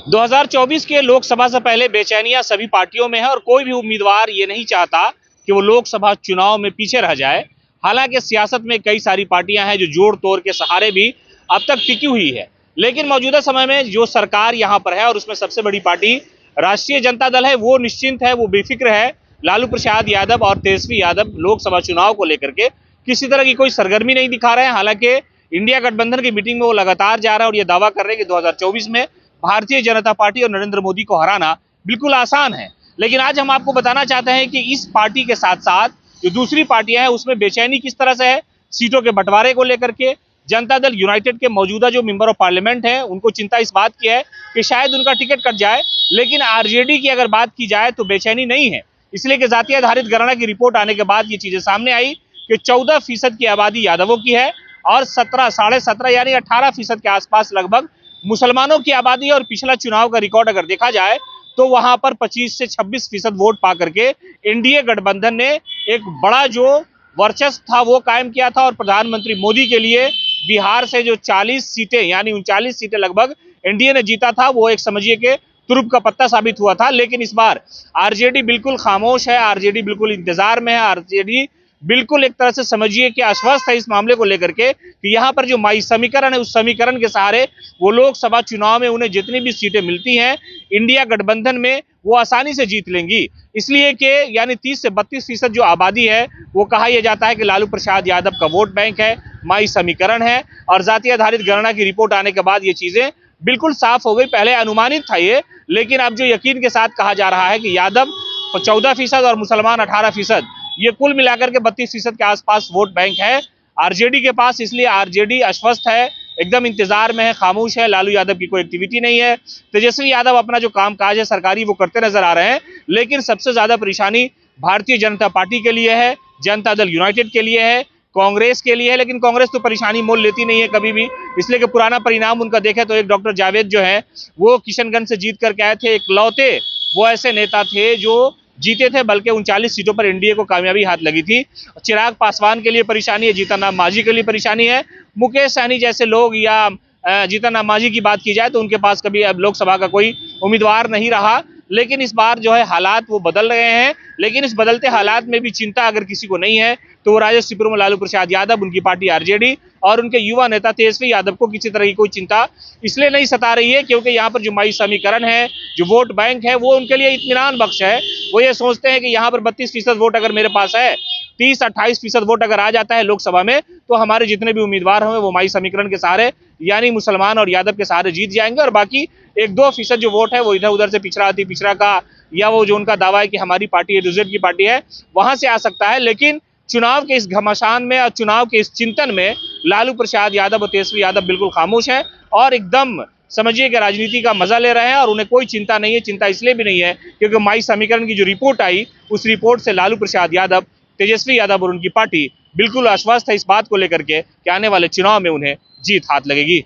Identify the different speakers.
Speaker 1: 2024 के लोकसभा से पहले बेचैनियां सभी पार्टियों में है और कोई भी उम्मीदवार ये नहीं चाहता कि वो लोकसभा चुनाव में पीछे रह जाए। हालांकि सियासत में कई सारी पार्टियां हैं जो जोड़ तोड़ के सहारे भी अब तक टिकी हुई है, लेकिन मौजूदा समय में जो सरकार यहां पर है और उसमें सबसे बड़ी पार्टी राष्ट्रीय जनता दल है, वो निश्चिंत है, वो बेफिक्र है। लालू प्रसाद यादव और तेजस्वी यादव लोकसभा चुनाव को लेकर के किसी तरह की कोई सरगर्मी नहीं दिखा रहे हैं। हालांकि इंडिया गठबंधन की मीटिंग में वो लगातार जा रहा है और ये दावा कर रहे हैं कि 2024 में भारतीय जनता पार्टी और नरेंद्र मोदी को हराना बिल्कुल आसान है। लेकिन आज हम आपको बताना चाहते हैं कि इस पार्टी के साथ साथ जो दूसरी पार्टियां हैं उसमें बेचैनी किस तरह से है। सीटों के बंटवारे को लेकर के जनता दल यूनाइटेड के मौजूदा जो मेंबर ऑफ पार्लियामेंट हैं उनको चिंता इस बात की है कि शायद उनका टिकट कट जाए, लेकिन आरजेडी की अगर बात की जाए तो बेचैनी नहीं है। इसलिए कि जाति आधारित गणना की रिपोर्ट आने के बाद ये चीजें सामने आई कि 14% की आबादी यादवों की है और 17.5 यानी 18% के आसपास लगभग मुसलमानों की आबादी है। और पिछला चुनाव का रिकॉर्ड अगर देखा जाए तो वहां पर 25 से 26% वोट पा करके एनडीए गठबंधन ने एक बड़ा जो वर्चस्व था वो कायम किया था। और प्रधानमंत्री मोदी के लिए बिहार से जो 40 सीटें यानी 39 सीटें लगभग एनडीए ने जीता था, वो एक समझिए कि तुरुप का पत्ता साबित हुआ था। लेकिन इस बार आरजेडी बिल्कुल खामोश है, आरजेडी बिल्कुल इंतजार में है, आरजेडी बिल्कुल एक तरह से समझिए कि आश्वस्त है इस मामले को लेकर के कि यहाँ पर जो माई समीकरण है उस समीकरण के सहारे वो लोकसभा चुनाव में उन्हें जितनी भी सीटें मिलती हैं इंडिया गठबंधन में वो आसानी से जीत लेंगी। इसलिए कि यानी 30 से 32% जो आबादी है वो कहा यह जाता है कि लालू प्रसाद यादव का वोट बैंक है, माई समीकरण है। और जाति आधारित गणना की रिपोर्ट आने के बाद ये चीजें बिल्कुल साफ हो गई। पहले अनुमानित था ये, लेकिन अब जो यकीन के साथ कहा जा रहा है कि यादव 14% और मुसलमान 18%, ये कुल मिलाकर के 32% के आसपास वोट बैंक है आरजेडी के पास। इसलिए आरजेडी आश्वस्त है, एकदम इंतजार में है, खामोश है। लालू यादव की कोई एक्टिविटी नहीं है। तेजस्वी यादव अपना जो कामकाज है सरकारी वो करते नजर आ रहे हैं, लेकिन सबसे ज्यादा परेशानी भारतीय जनता पार्टी के लिए है, जनता दल यूनाइटेड के लिए है, कांग्रेस के लिए है। लेकिन कांग्रेस तो परेशानी मोल लेती नहीं है कभी भी, इसलिए कि पुराना परिणाम उनका देखे तो एक डॉक्टर जावेद जो है वो किशनगंज से जीत करके आए थे, इकलौते वो ऐसे नेता थे जो जीते थे, बल्कि 39 सीटों पर एनडीए को कामयाबी हाथ लगी थी। चिराग पासवान के लिए परेशानी है, जीतन राम मांझी के लिए परेशानी है, मुकेश सहनी जैसे लोग या जीतन राम मांझी की बात की जाए तो उनके पास कभी अब लोकसभा का कोई उम्मीदवार नहीं रहा। लेकिन इस बार जो है हालात वो बदल रहे हैं। लेकिन इस बदलते हालात में भी चिंता अगर किसी को नहीं है तो वो राजस्थान में लालू प्रसाद यादव, उनकी पार्टी आरजेडी और उनके युवा नेता तेजस्वी यादव को किसी तरह की कोई चिंता इसलिए नहीं सता रही है क्योंकि यहाँ पर जो माई समीकरण है, जो वोट बैंक है, वो उनके लिए इत्मीनान बख्श है। वो ये सोचते हैं कि यहाँ पर 32% वोट अगर मेरे पास है, 30-28% वोट अगर आ जाता है लोकसभा में तो हमारे जितने भी उम्मीदवार होंगे वो माई समीकरण के सहारे यानी मुसलमान और यादव के सहारे जीत जाएंगे। और बाकी 1-2% जो वोट है वो इधर उधर से पिछड़ा का या वो जो उनका दावा है कि हमारी पार्टी एडुजेड की पार्टी है वहां से आ सकता है। लेकिन चुनाव के इस घमासान में और चुनाव के इस चिंतन में लालू प्रसाद यादव और तेजस्वी यादव बिल्कुल खामोश है और एकदम समझिए कि राजनीति का मजा ले रहे हैं और उन्हें कोई चिंता नहीं है। चिंता इसलिए भी नहीं है क्योंकि माई समीकरण की जो रिपोर्ट आई उस रिपोर्ट से लालू प्रसाद यादव, तेजस्वी यादव और उनकी पार्टी बिल्कुल आश्वस्त है इस बात को लेकर के कि आने वाले चुनाव में उन्हें जीत हाथ लगेगी।